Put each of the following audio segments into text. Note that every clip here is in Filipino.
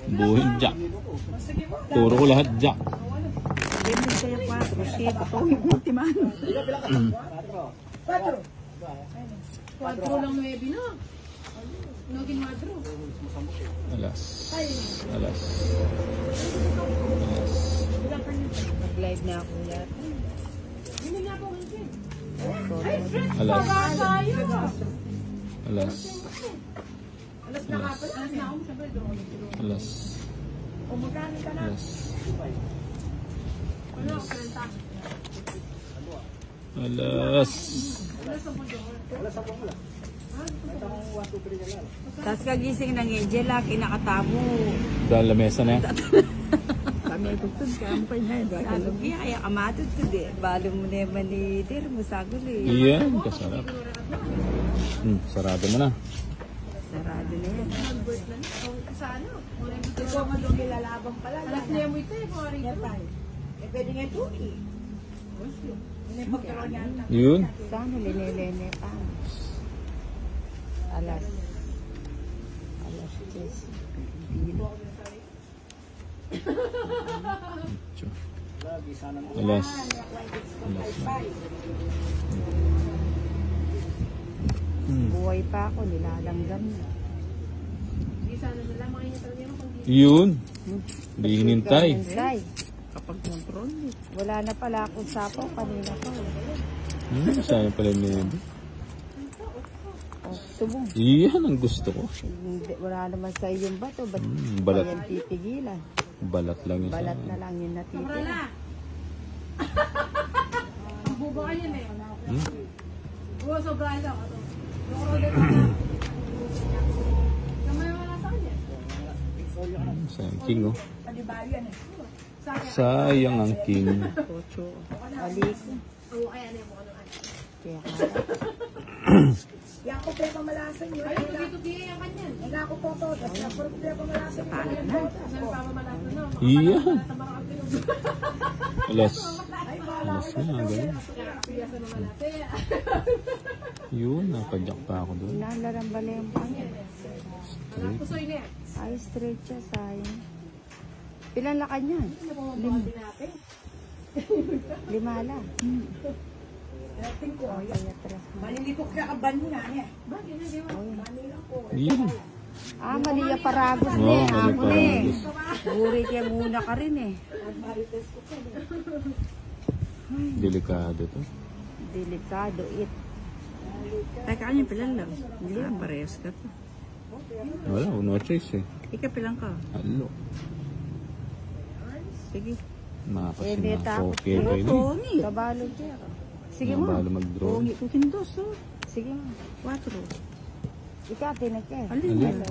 Buhin jack. Turo ko lahat jack. Dito sa'yo 4, 7, ito yung ultiman. 4. 4 lang 9 na. Nogin 4. Alas. Alas. Mag-live na ako yan. Hindi nga po ngayon. Alas. Alas. Alas na kapal. Alas na ako. Alas. O magkano ka na? Alas. Alas. Tapos kagising ng Angela, kinakatabo. Dahil lamesa na yan. Kami ay bugtod ka, ang pay na yun. Sabi niya, kaya kamatod to di. Balo mo na yung manidir mo, sagol eh. Iyan, kasarap. Sarado mo na. Sarado na yan. Sa ano? Ikaw nga doon nilalabang pala. Alas na yung ito eh, kung rin ito. Eh, pwede nga ito eh. Yun. Sana linelene pa. Alas 10. Alas. Buhay pa ako, nilalanggam na. Yun. Hindi hinintay. Kapag control, wala na pala akong sapo kanina pa. Sayang pala niya yun. Subong. Iyan ang gusto ko. Wala naman sa iyong bato. Ba't balat. yan titigilan? Balat lang yun. Balat na lang yun natitila. Ang bubo ka yun eh. Oo, sobrang lang. Sayang king oh. Sayang ang king. Aliko. Kaya Yan ko pre pamalasan yun. Ay, dito diya yung kanyan. Hindi ako po to. Yan ko pre pamalasan yun. paano na? Iyan. Alas. Alas na. Ganun. Yun. Napadyak pa ako doon. Nalarang bala yung pangyan. Straight. Ay, straight siya, sayang. Ilan lakad yan? 5 lang. Malilitok ka kaban niya. Iyan. Malia Paragos na eh. Ako na eh. Buri kaya muna ka rin eh. Delikado to. Delikado it. Teka, ano yung pilan lang? Hindi, parehas ka to. Wala, no choice eh. Ika pilang ka? Halo. Sige. Nakakasin na. Okay, Pero okay. Tony. Kabalo siya. Sige mo. Nabalo mag-draw. Pungi ko kindos, oh. Sige mo. 4. Ikaw, tinake. Alin?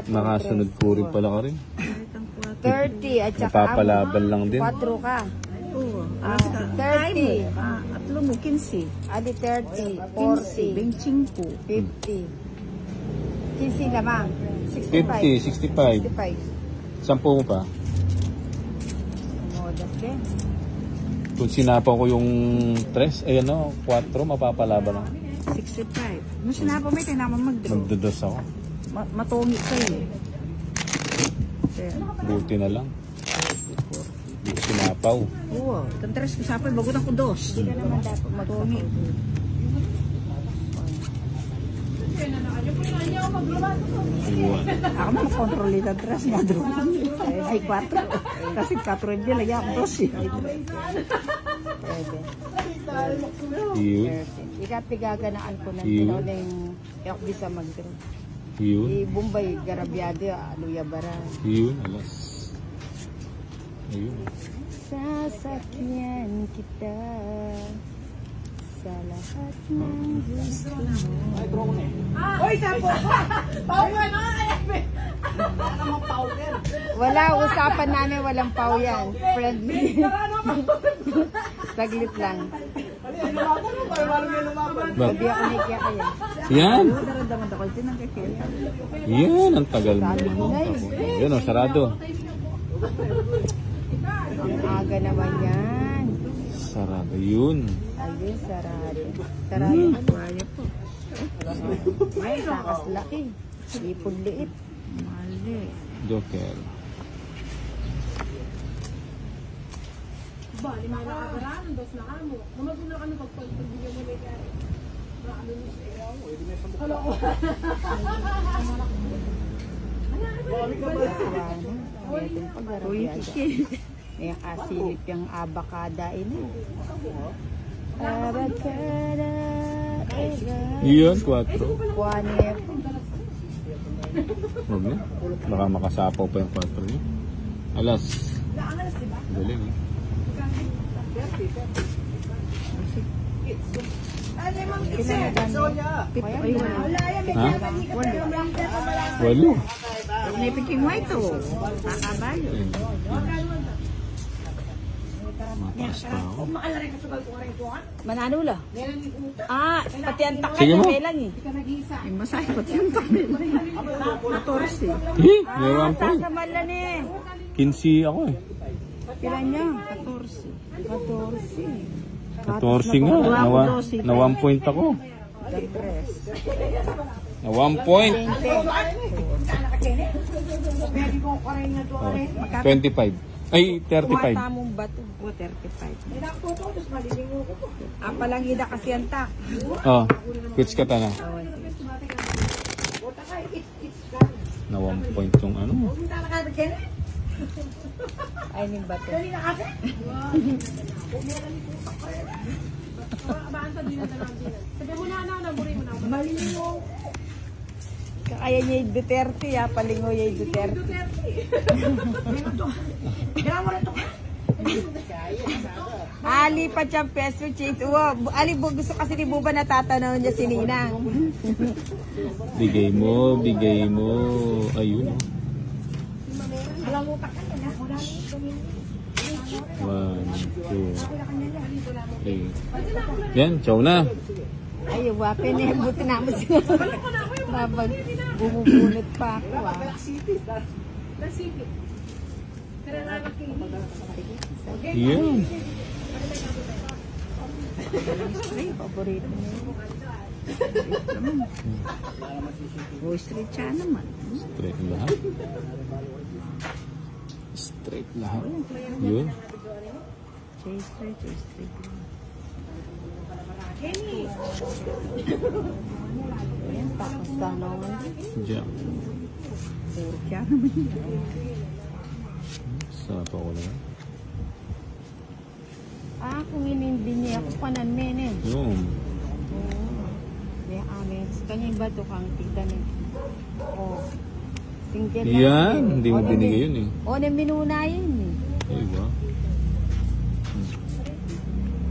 Makasunod ko rin pala ka rin. Kahit ang 30 at saka Napapalaban lang din. 4 ka. 4. Alas ka. 30. Atlo mo, 15. Ali 30, 15, 40, 25. 50. 15 lamang. 65. 50, 65. 65. Sampo mo pa. Modas din. Kung sinapaw ko yung 3, ayan o, 4, mapapalaban ako. 65. Nung sinapa mo, tinaman mag-draw. Magdodos ako. Matungi ka eh. Buti na lang. Sinapaw. Oo. Itong 3 usapin, bagutan ko 2. Hindi ka naman dapat Matungi. Iwan. Ako na mag-control ito 3 nga draw. Ay 4. Kasi 4 hindi lagi ako 2 eh. Pwede. Yun. Ikapigaganaan ko na Yun. tinaw na yung yok bisa mag-draw. Yun. Bombay, Garabiado, Aluya Bara. Yun. Alas. Ayun. Sasakyan kita sa lahat ng gusto mo. Hoy, sapo ka! Pau ka na! Wala, usapan namin walang pau yan. Friendly. Saglit lang. Sabi ako na kaya kaya. Yan. Daramdaman ako ito ng kekaya. Yan. Ang tagal mo. Yan o, sarado. Ang aga naman yan. Sarado. Yun. Ayun, sarado. Sarado na. Kaya po. Ay, takas laki. Ipon liit. Mahal Hindi. Joker. Ba, lima na kagaraan, dos na kamo. Naman na kami pagpagbigyan mo na yan. Ano mo siya? Hello. Uy, may kasilip yung abakada ini. Abakada. Yun, 4. Kuanip. Huwag na. Baka makasapaw pa yung 4 niya. Alas. Galing eh. Ha? 8. May piking white to. Kakabayo. Mataas pa ako. Manalo la. Pati ang takay Sige mo. na lang eh. Yung masahe pati ang takay. 14. May 1 point. Sasamal lang eh. 15 ako eh. Kailan niya? 14. 14 nga. Na 1 point ako. Na 1 point. 25. Ay, 35. Tamong bato. 35. Palang ida kasi ang tak. Oh, pitch ka ta na. Na 1 point yung ano. Ay, ning bato. Sabi mo na, buri mo na. Malino. Kaya niya yung Duterte, palingo niya yung Duterte. Ali pa siyang peso, Chase. Ali, gusto kasi ni Buba natatanaw niya si Nina. Bigay mo, bigay mo. Ayun. 1, 2, 3. Yan, chow na. Ay, wapin eh. Buti namin sila. Babag, bumubunot pa ako. Nasipit. Kaya nalaki. Yan. Ay, paborito niya. Oh, street siya naman. Straight lahat. Straight lahat. Yun. Chase street. Ayan, tapos tanongan. Diyan. Puro siya naman. Sapa ko na. Kung inindi niya ako pananin eh. Yun. May amin. Kanya yung bato kang tita niya. Single lang. Yan, hindi mo binigay yun eh. Na minuna yun eh. Ay, ba?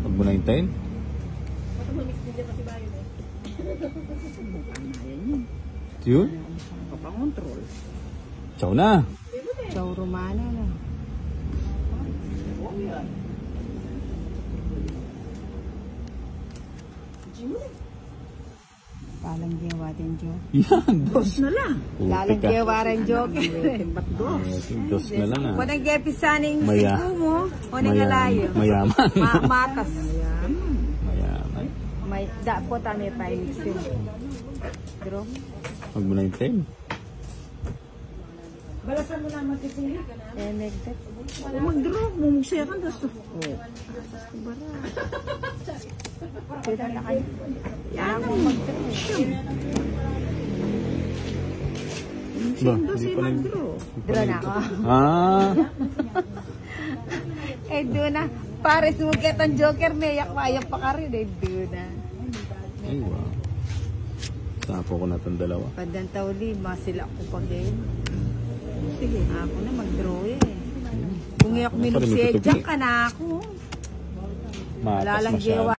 Pag mo na hintayin? Yun? Kapangontrol. Chow na. Chow Romana na. Palang giyawa din joke. Yan, dos. Na lang. Lalang giyawa rin joke. Ba't dos? Dos na lang ah. Wanang gepisaning Maya. sigo mo. Wanang alayo. Mayaman. Matas. Mayaman. May dapo tani pa mixin. Pero Pag mo na hintayin. Balasan mo na matisili ka na. nagdat. Mag-draw mo siya kan gusto. Bara. Pwede na kayo. Yan mo mag-draw. Ba, hindi pa lang. Draw na ako. Doon na. Pares mo kitang joker may yak pa ka rin. Doon na. Ay, wow. Sapo ko na itong dalawa. Padantaw lima sila ako pag game. Sige, ako na mag-draw eh. Kung iyak minugsiya, dyan ka na ako. Matas Wala lang masyado.